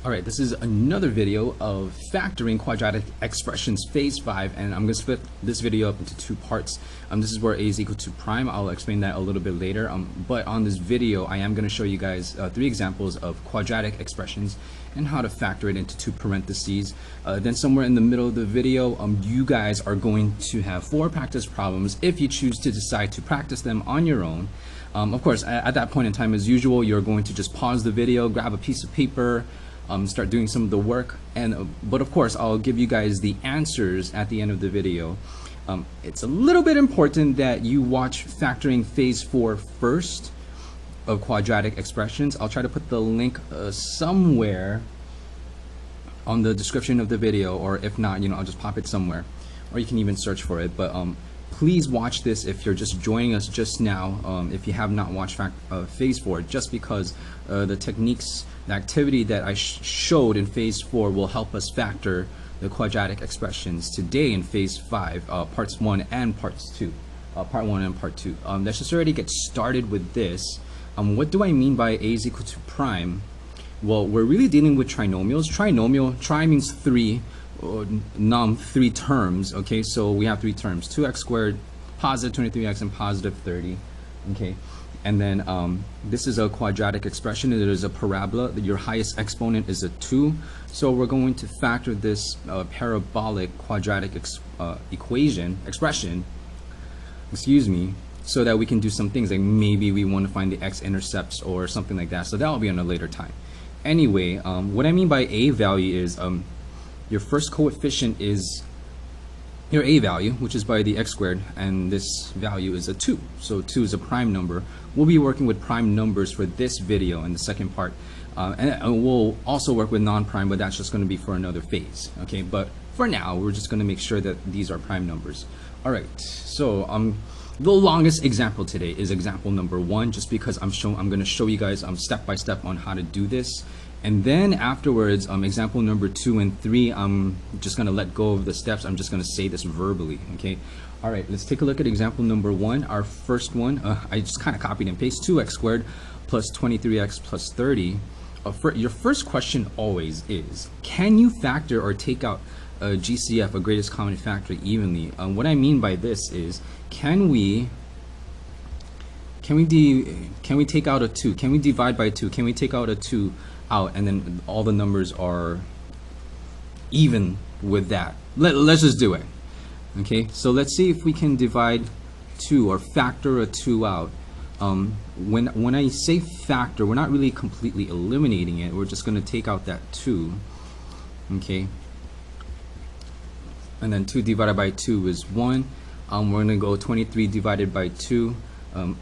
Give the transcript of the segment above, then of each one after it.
Alright, this is another video of factoring quadratic expressions phase 5, and I'm going to split this video up into two parts. This is where a is equal to prime. I'll explain that a little bit later, but on this video I am going to show you guys three examples of quadratic expressions and how to factor it into two parentheses. Then somewhere in the middle of the video, you guys are going to have 4 practice problems if you choose to decide to practice them on your own. Of course, at that point in time, as usual, you're going to just pause the video, grab a piece of paper, start doing some of the work, but of course I'll give you guys the answers at the end of the video. It's a little bit important that you watch factoring phase 4 first of quadratic expressions. I'll try to put the link somewhere on the description of the video, or if not, I'll just pop it somewhere, or you can even search for it. But please watch this if you're just joining us just now, if you have not watched phase 4, just because the techniques, the activity that I showed in phase 4 will help us factor the quadratic expressions today in phase 5, parts 1 and parts 2, part 1 and part 2. Let's just already get started with this. What do I mean by a is equal to prime? Well, we're really dealing with trinomials. Tri means 3, three terms. Okay, so we have 3 terms: 2x squared, positive 23x, and positive 30. Okay, and then this is a quadratic expression. It is a parabola. Your highest exponent is a 2. So we're going to factor this parabolic quadratic expression, so that we can do some things, like maybe we want to find the x-intercepts or something like that. So that will be on a later time. Anyway, what I mean by a value is your first coefficient is your a value, which is by the x squared, and this value is a 2. So 2 is a prime number. We'll be working with prime numbers for this video in the second part, and we'll also work with non-prime, but that's just going to be for another phase. Okay, but for now we're just going to make sure that these are prime numbers. All right, so the longest example today is example number 1, just because I'm going to show you guys step by step on how to do this. And then afterwards, example number 2 and 3, I'm just going to let go of the steps. I'm just going to say this verbally. Okay. All right, let's take a look at example number 1. Our first one, I just kind of copied and pasted 2x squared plus 23x plus 30. Your first question always is, can you factor or take out a GCF, a greatest common factor, evenly? What I mean by this is, can we take out a 2? Can we divide by 2? Can we take out a 2 out, and then all the numbers are even with that? Let's just do it. Okay, so let's see if we can divide 2 or factor a 2 out. When I say factor, we're not really completely eliminating it. We're just going to take out that 2. Okay, and then 2 divided by 2 is 1. We're going to go 23 divided by 2.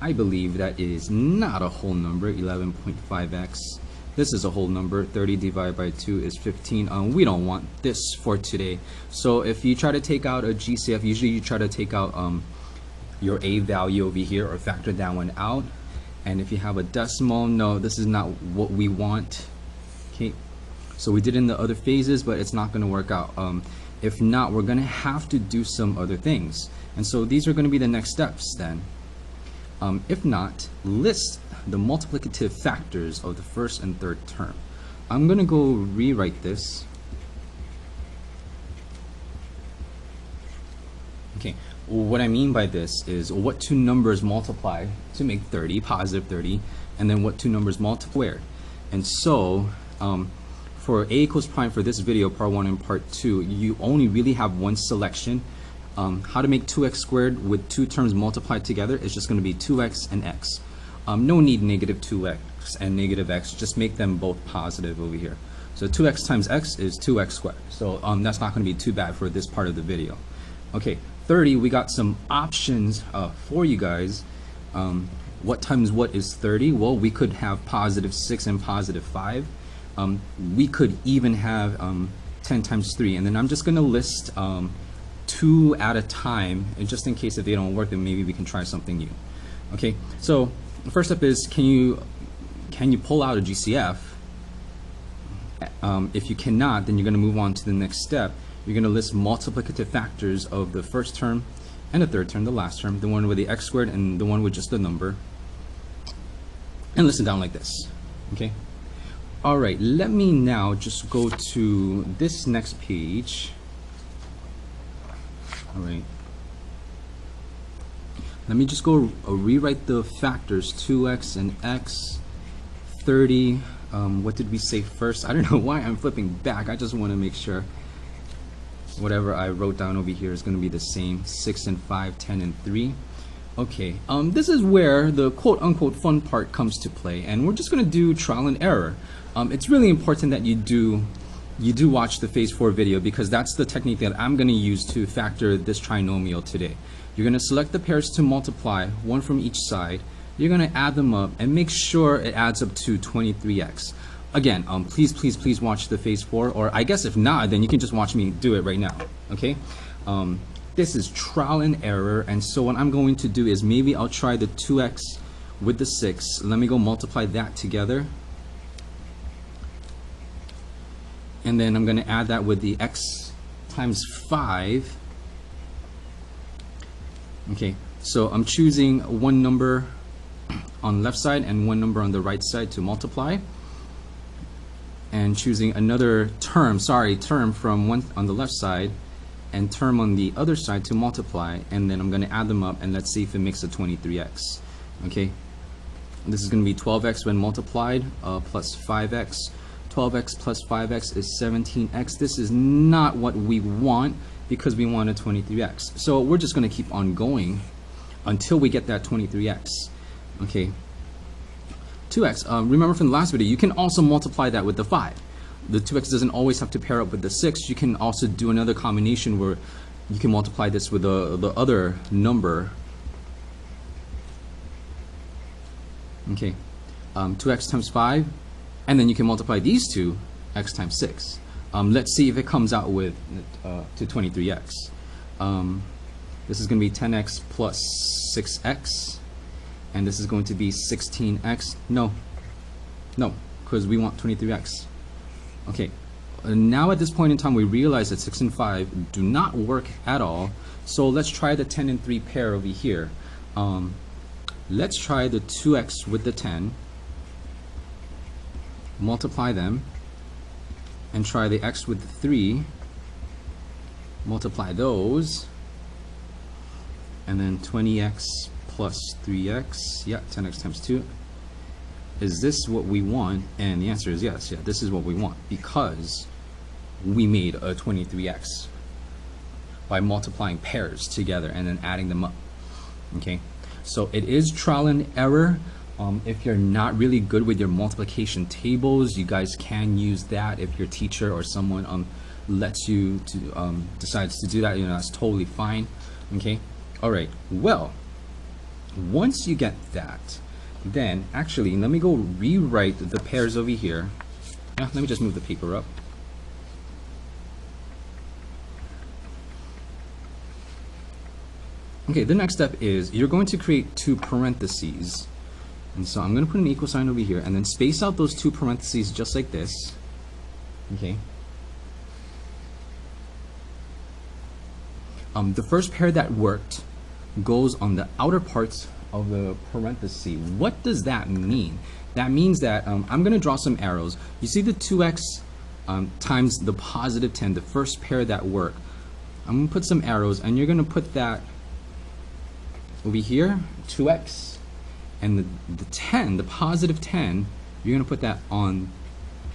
I believe that is not a whole number, 11.5x. This is a whole number. 30 divided by 2 is 15. We don't want this for today. So if you try to take out a GCF, usually you try to take out your a value over here, or factor that one out. And if you have a decimal, no, this is not what we want. Okay, so we did in the other phases, but it's not going to work out. If not, we're going to have to do some other things. And so these are going to be the next steps then. If not, list the multiplicative factors of the first and third term. I'm going to go rewrite this. Okay, what I mean by this is what 2 numbers multiply to make 30, positive 30, and then what 2 numbers multiply. And so for a equals prime, for this video, part 1 and part 2, you only really have one selection. How to make 2x squared with 2 terms multiplied together is just going to be 2x and x. No need negative 2x and negative x, just make them both positive over here. So 2x times x is 2x squared. So that's not going to be too bad for this part of the video. Okay, 30, we got some options for you guys. What times what is 30? Well, we could have positive 6 and positive 5. We could even have 10 times 3. And then I'm just going to list 2 at a time, and just in case if they don't work, then maybe we can try something new. Okay, so the first step is, can you pull out a GCF? If you cannot, then you're going to move on to the next step. You're going to list multiplicative factors of the first term and the third term, the last term, the one with the x squared and the one with just the number, and listen down like this. Okay, All right, let me now just go to this next page. All right. Let me just go rewrite the factors 2x and x, 30. What did we say first? I don't know why I'm flipping back. I just want to make sure whatever I wrote down over here is going to be the same. 6 and 5, 10 and 3. Okay, this is where the quote-unquote fun part comes to play, and we're just going to do trial and error. It's really important that you do watch the phase 4 video, because that's the technique that I'm going to use to factor this trinomial today. You're going to select the pairs to multiply, one from each side. You're going to add them up and make sure it adds up to 23x. Again, please watch the phase 4, or I guess if not, then you can just watch me do it right now, okay? This is trial and error, and so what I'm going to do is maybe I'll try the 2x with the 6. Let me go multiply that together. And then I'm going to add that with the x times 5. Okay, so I'm choosing one number on the left side and one number on the right side to multiply, and choosing another term from one on the left side and term on the other side to multiply, and then I'm going to add them up and let's see if it makes a 23x. Okay, this is going to be 12x when multiplied plus 5x. 12x plus 5x is 17x. This is not what we want, because we want a 23x. So we're just going to keep on going until we get that 23x. Okay. 2x. Remember from the last video, you can also multiply that with the 5. The 2x doesn't always have to pair up with the 6. You can also do another combination where you can multiply this with the other number. Okay. 2x times 5. And then you can multiply these two, x times 6. Let's see if it comes out with to 23x. This is going to be 10x plus 6x, and this is going to be 16x. No, because we want 23x. Okay, now at this point in time we realize that 6 and 5 do not work at all, so let's try the 10 and 3 pair over here. Let's try the 2x with the 10, multiply them, and try the x with the 3, multiply those, and then 20x plus 3x, yeah, 10x times 2. Is this what we want? And the answer is yes, yeah, this is what we want, because we made a 23x by multiplying pairs together and then adding them up. Okay, so it is trial and error. If you're not really good with your multiplication tables, you guys can use that. If your teacher or someone lets you to decides to do that, that's totally fine. Okay, all right. Well, once you get that, then actually let me go rewrite the pairs over here. Yeah, let me just move the paper up. Okay, the next step is you're going to create two parentheses. And so I'm going to put an equal sign over here and then space out those two parentheses just like this. Okay. The first pair that worked goes on the outer parts of the parenthesis. What does that mean? That means that I'm going to draw some arrows. You see the 2x times the positive 10, the first pair that work. I'm going to put some arrows, and you're going to put that over here, 2x. And the 10, the positive 10, you're going to put that on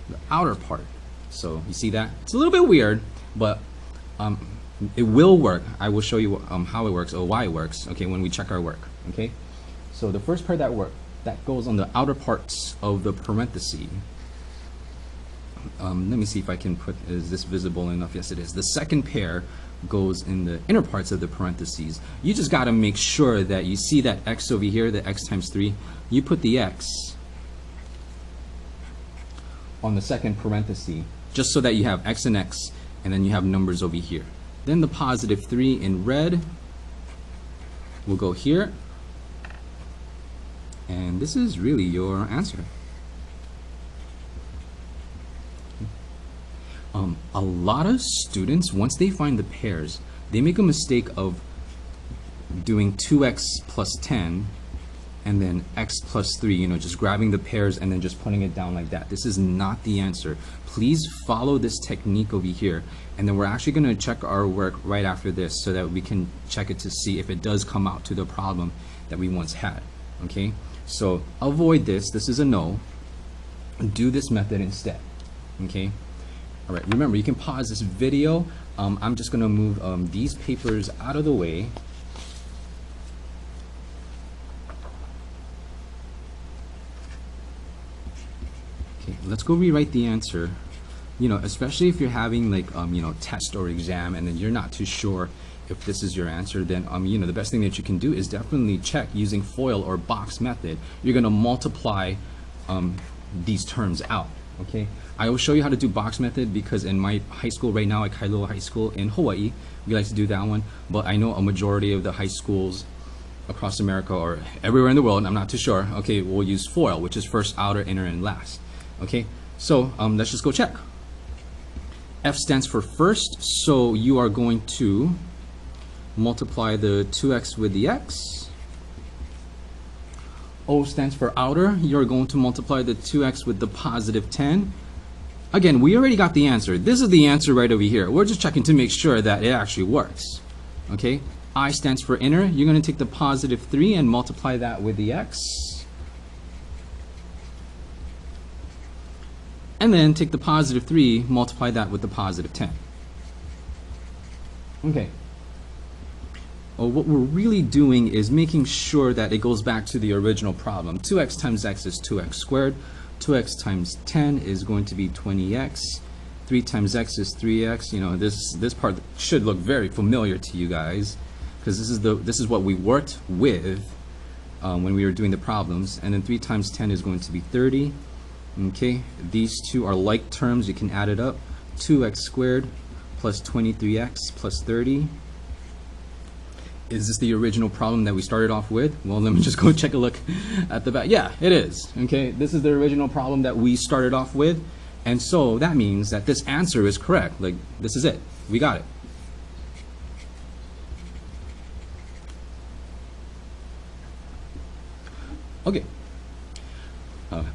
the outer part. So you see that? It's a little bit weird, but it will work. I will show you how it works or why it works, okay, when we check our work, okay? So the first pair that goes on the outer parts of the parenthesis. Let me see if I can put, is this visible enough? Yes, it is. The second pair goes in the inner parts of the parentheses. You just got to make sure that you see that x over here, the x times 3. You put the x on the second parenthesis, just so that you have x and x, and then you have numbers over here. Then the positive 3 in red will go here, and this is really your answer. A lot of students, once they find the pairs, they make a mistake of doing 2x plus 10 and then x plus 3, you know, just grabbing the pairs and then just putting it down like that. This is not the answer. Please follow this technique over here, and then we're actually going to check our work right after this so that we can check it to see if it does come out to the problem that we once had. Okay, so avoid this. This is a no. Do this method instead. Okay, all right, remember, you can pause this video. I'm just going to move these papers out of the way. Okay, let's go rewrite the answer. You know, especially if you're having like you know, test or exam and then you're not too sure if this is your answer, then you know, the best thing that you can do is definitely check using FOIL or box method. You're going to multiply these terms out. Okay, I will show you how to do box method because in my high school right now, at Kailua High School in Hawaii, we like to do that one, but I know a majority of the high schools across America or everywhere in the world, I'm not too sure, okay, we'll use FOIL, which is first, outer, inner, and last. Okay, so let's just go check. F stands for first, so you are going to multiply the 2x with the x. O stands for outer, you're going to multiply the 2x with the positive 10. Again, we already got the answer. This is the answer right over here. We're just checking to make sure that it actually works. Okay, I stands for inner, you're going to take the positive 3 and multiply that with the x. And then take the positive 3, multiply that with the positive 10. Okay. Well, what we're really doing is making sure that it goes back to the original problem. 2x times x is 2x squared. 2x times 10 is going to be 20x. 3 times x is 3x. You know, this part should look very familiar to you guys because this is what we worked with when we were doing the problems. And then 3 times 10 is going to be 30. Okay, these two are like terms, you can add it up. 2x squared plus 23x plus 30. Is this the original problem that we started off with? Well, let me just go check a look at the back. Yeah, it is. Okay, this is the original problem that we started off with, and so that means that this answer is correct. Like, this is it. We got it. Okay.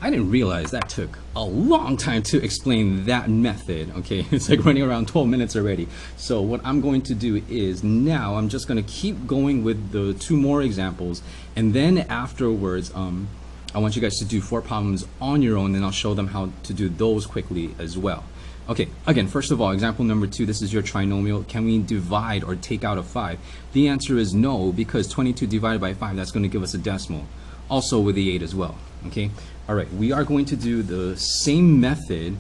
I didn't realize that took a long time to explain that method. Okay, it's like running around 12 minutes already. So what I'm going to do is now I'm just going to keep going with the 2 more examples, and then afterwards I want you guys to do 4 problems on your own, and I'll show them how to do those quickly as well. Okay, again, first of all, example number 2, this is your trinomial. Can we divide or take out a 5? The answer is no, because 22 divided by 5, that's going to give us a decimal. Also with the 8 as well. Okay, all right, we are going to do the same method.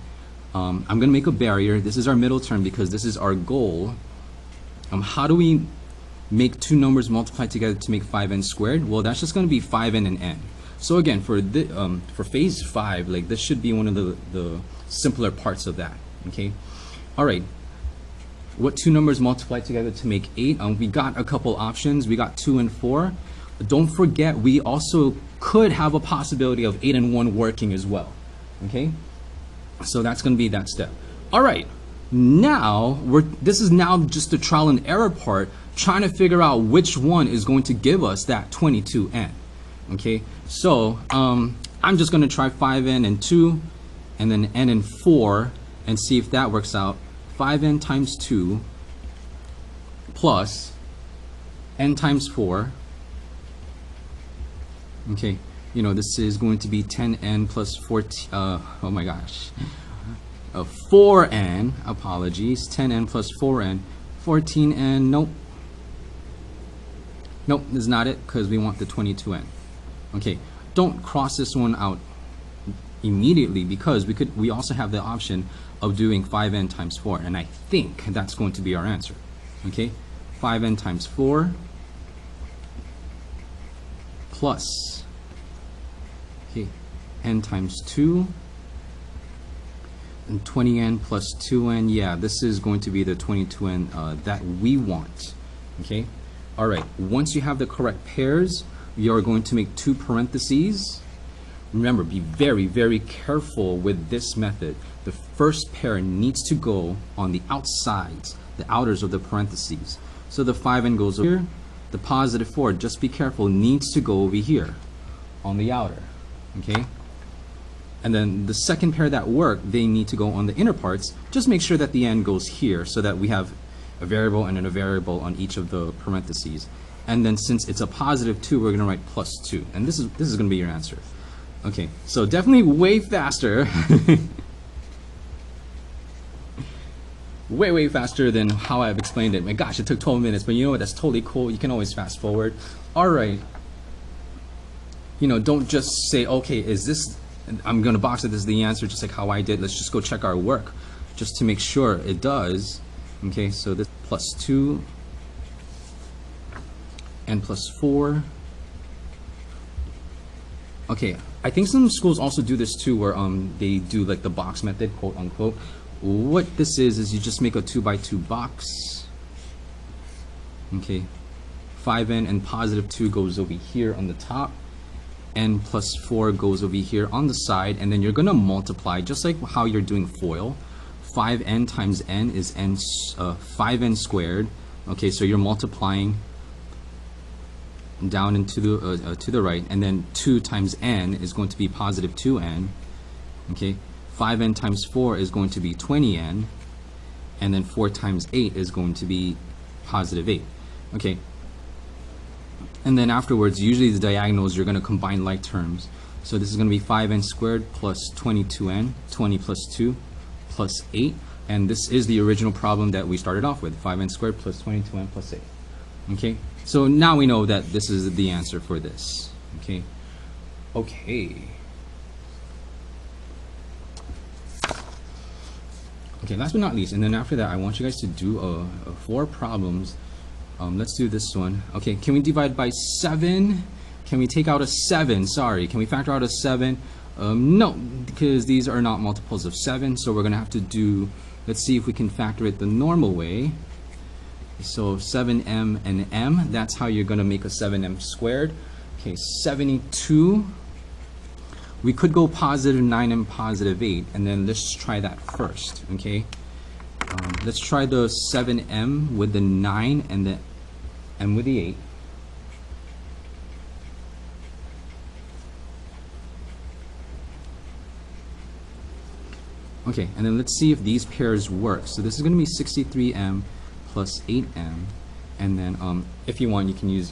I'm going to make a barrier. This is our middle term because this is our goal. How do we make 2 numbers multiply together to make 5n squared? Well, that's just going to be 5n and n. So again, for phase 5, like, this should be one of the simpler parts of that. Okay, all right. What 2 numbers multiply together to make 8? We got a couple options. We got 2 and 4. Don't forget, we also could have a possibility of 8 and 1 working as well. Okay, so that's going to be that step. All right, now this is now just the trial and error part, trying to figure out which one is going to give us that 22n. Okay, so I'm just going to try 5n and 2 and then n and 4 and see if that works out. 5n times 2 plus n times 4. Okay, you know, this is going to be 10n plus 14, oh my gosh, 4n, apologies, 10n plus 4n, 14n, nope, this is not it, because we want the 22n. Okay, don't cross this one out immediately, because we also have the option of doing 5n times 4, and I think that's going to be our answer. Okay, 5n times 4 plus n times 2 and 20n plus 2n. Yeah, this is going to be the 22n that we want. Okay, all right, once you have the correct pairs, you are going to make 2 parentheses. Remember, be very, very careful with this method. The first pair needs to go on the outsides, the outers of the parentheses. So the 5n goes over here. The positive 4, just be careful, needs to go over here. on the outer, okay? And then the second pair that work, they need to go on the inner parts. Just make sure that the n goes here so that we have a variable and then a variable on each of the parentheses. And then since it's a positive 2, we're going to write plus 2. And this is going to be your answer. Okay, so definitely way faster. way faster than how I've explained it. My gosh, it took 12 minutes, but you know what? That's totally cool. You can always fast forward. All right. You know, don't just say, okay, is this, I'm going to box it, this is the answer, just like how I did. Let's just go check our work just to make sure it does. Okay, so this plus 2 and plus 4. Okay, I think some schools also do this too, where they do like the box method, quote unquote. What this is you just make a 2 by 2 box. Okay, 5n and positive 2 goes over here on the top. N plus 4 goes over here on the side, and then you're going to multiply just like how you're doing FOIL. 5n times n is 5n squared. Okay, so you're multiplying down into the to the right, and then 2 times n is going to be positive 2n. Okay, 5n times 4 is going to be 20n, and then 4 times 8 is going to be positive 8. Okay, and then afterwards, usually the diagonals, you're going to combine like terms. So this is going to be 5n squared plus 22n, 20 plus 2 plus 8, and this is the original problem that we started off with, 5n squared plus 22n plus 8. Okay, so now we know that this is the answer for this. Okay, last but not least, and then after that I want you guys to do 4 problems. Let's do this one. Okay, can we divide by 7? Can we take out a 7? Sorry, can we factor out a 7? No, because these are not multiples of 7, so we're going to have to do, let's see if we can factor it the normal way. So 7m and m, that's how you're going to make a 7m squared. Okay, 72. We could go positive 9 and positive 8, and then let's try that first, okay? Let's try the 7m with the 9 and the m with the 8. Okay, and then let's see if these pairs work. So this is going to be 63m plus 8m, and then if you want, you can use,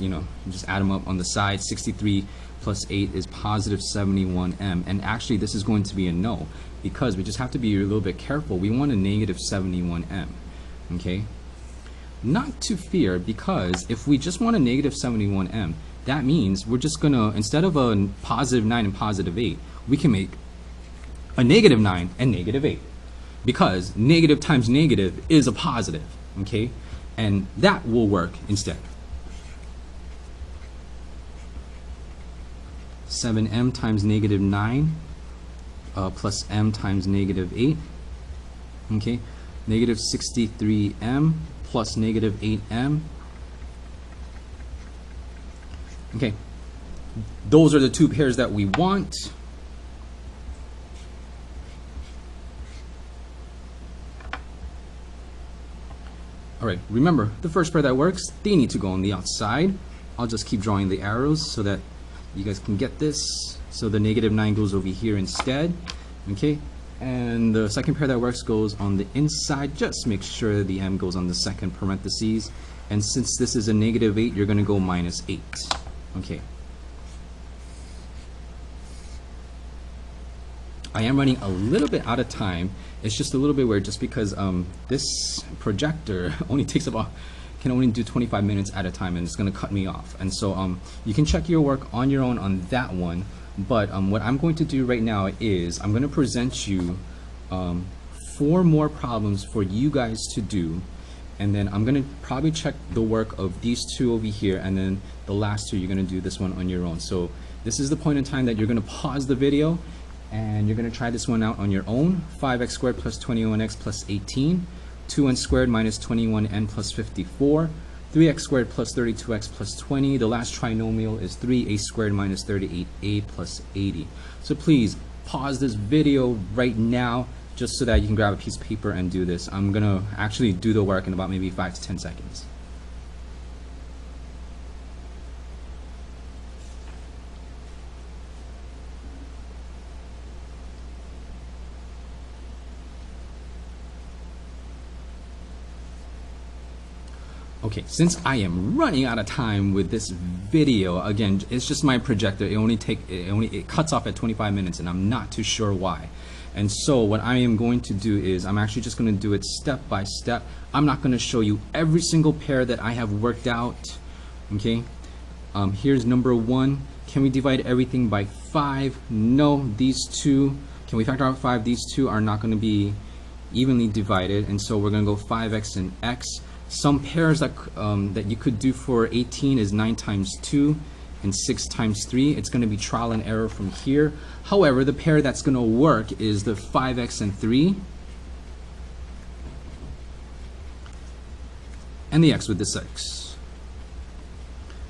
just add them up on the side. 63 plus 8 is positive 71m, and actually this is going to be a no, because we just have to be a little bit careful. We want a negative 71m, okay? Not to fear, because if we just want a negative 71m, that means we're just gonna, instead of a positive 9 and positive 8, we can make a negative 9 and negative 8, because negative times negative is a positive, okay? And that will work instead. 7m times negative 9 plus m times negative 8, okay? Negative 63m plus negative 8m. Okay, those are the 2 pairs that we want. All right, remember, the first pair that works, they need to go on the outside. I'll just keep drawing the arrows so that you guys can get this. So the negative 9 goes over here instead, okay? And the second pair that works goes on the inside. Just make sure the m goes on the second parentheses. And since this is a negative 8, you're going to go minus 8, okay? I am running a little bit out of time. It's just a little bit weird, just because this projector only takes about, can only do 25 minutes at a time, and it's going to cut me off. And so you can check your work on your own on that one. But what I'm going to do right now is I'm going to present you 4 more problems for you guys to do, and then I'm going to probably check the work of these 2 over here, and then the last 2 you're going to do this one on your own. So this is the point in time that you're going to pause the video and you're going to try this one out on your own. 5x squared plus 21x plus 18, 2n squared minus 21n plus 54, 3x squared plus 32x plus 20. The last trinomial is 3a squared minus 38a plus 80. So please pause this video right now just so that you can grab a piece of paper and do this. I'm going to actually do the work in about maybe 5 to 10 seconds. Okay, since I am running out of time with this video, again, it's just my projector. It cuts off at 25 minutes, and I'm not too sure why. And so what I am going to do is I'm actually just going to do it step by step. I'm not going to show you every single pair that I have worked out. Okay, here's number 1. Can we divide everything by 5? No. These two, can we factor out 5? These two are not going to be evenly divided, and so we're going to go 5x and x. Some pairs that you could do for 18 is 9 times 2 and 6 times 3. It's going to be trial and error from here. However, the pair that's going to work is the 5x and 3 and the x with the 6.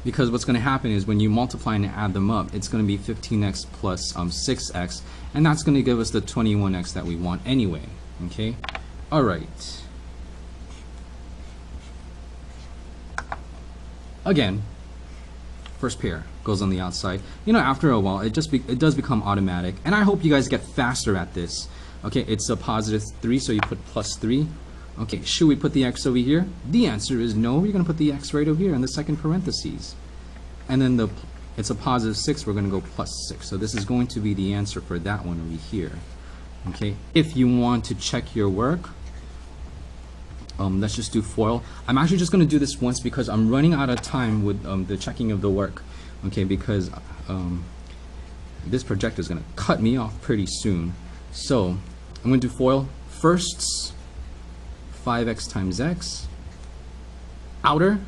Because what's going to happen is when you multiply and add them up, it's going to be 15x plus 6x, and that's going to give us the 21x that we want anyway. Okay? All right. Again, first pair goes on the outside. You know, after a while, it does become automatic, and I hope you guys get faster at this. Okay, it's a positive 3, so you put plus 3. Okay, should we put the x over here? The answer is no. You're going to put the x right over here in the second parentheses. And then it's a positive 6, we're going to go plus 6. So this is going to be the answer for that one over here. Okay, if you want to check your work, let's just do FOIL. I'm actually just going to do this once because I'm running out of time with the checking of the work. Okay, because this projector is going to cut me off pretty soon. So I'm going to do FOIL. Firsts, 5x times x. Outer,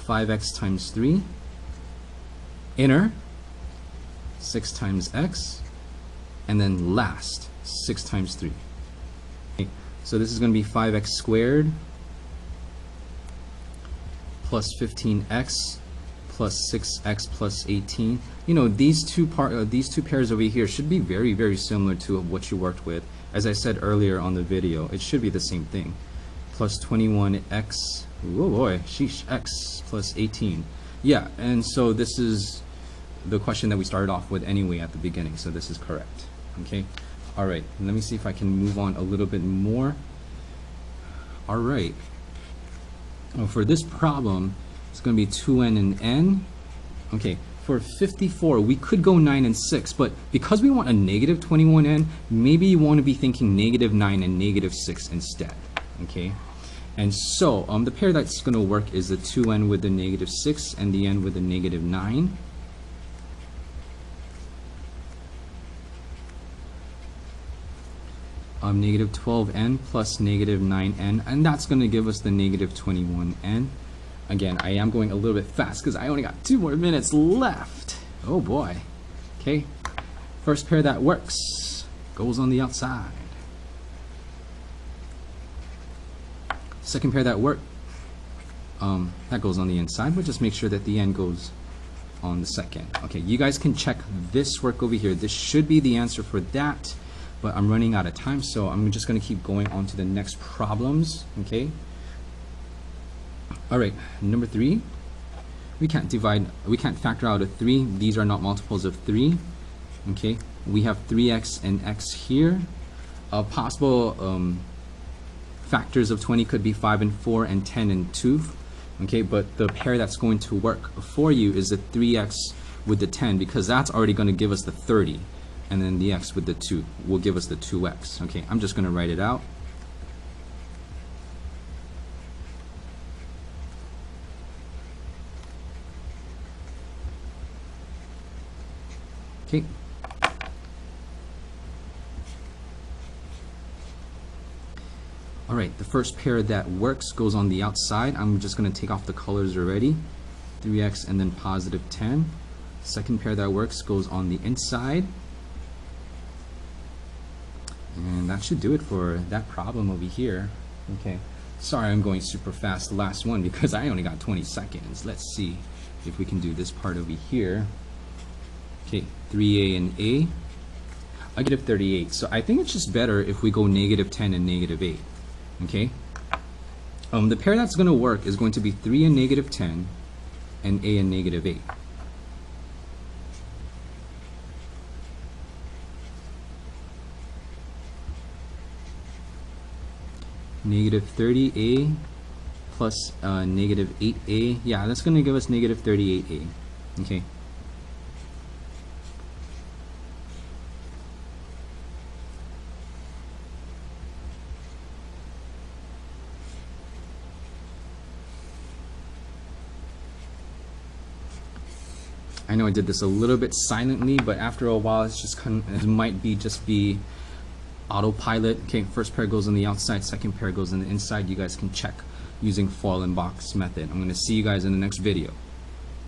5x times 3. Inner, 6 times x. And then last, 6 times 3. Okay. So this is going to be 5x squared plus 15x plus 6x plus 18. You know, these two pairs over here should be very, very similar to what you worked with. As I said earlier on the video, it should be the same thing. Plus 21x, oh boy, sheesh, x plus 18. Yeah, and so this is the question that we started off with anyway at the beginning, so this is correct. Okay. All right, let me see if I can move on a little bit more. All right. Well, for this problem, it's going to be 2n and n. Okay, for 54, we could go 9 and 6, but because we want a negative 21n, maybe you want to be thinking negative 9 and negative 6 instead. Okay, and so the pair that's going to work is the 2n with the negative 6 and the n with the negative 9. Negative 12n plus negative 9n, and that's going to give us the negative 21n. Again, I am going a little bit fast because I only got 2 more minutes left. Oh boy. Okay, first pair that works goes on the outside. Second pair that works that goes on the inside, but just make sure that the n goes on the second. Okay, you guys can check this work over here. This should be the answer for that. But I'm running out of time, so I'm just going to keep going on to the next problems. Okay. All right, number 3. We can't factor out a 3. These are not multiples of 3. Okay. We have 3x and x here. Possible factors of 20 could be 5 and 4 and 10 and 2. Okay, but the pair that's going to work for you is the 3x with the 10, because that's already going to give us the 30. And then the x with the 2 will give us the 2x. Okay, I'm just going to write it out. Okay. All right, the first pair that works goes on the outside. I'm just going to take off the colors already. 3x and then positive 10. Second pair that works goes on the inside. And that should do it for that problem over here. Okay, sorry I'm going super fast, the last one, because I only got 20 seconds. Let's see if we can do this part over here. Okay, 3a and a. I get a 38, so I think it's just better if we go negative 10 and negative 8. Okay, the pair that's going to work is going to be 3 and negative 10 and a and negative 8. Negative 30a plus negative 8a. Yeah, that's going to give us negative 38a. Okay. I know I did this a little bit silently, but after a while, it's just it might be just be autopilot. Okay, first pair goes on the outside, second pair goes on the inside. You guys can check using foil and box method. I'm going to see you guys in the next video.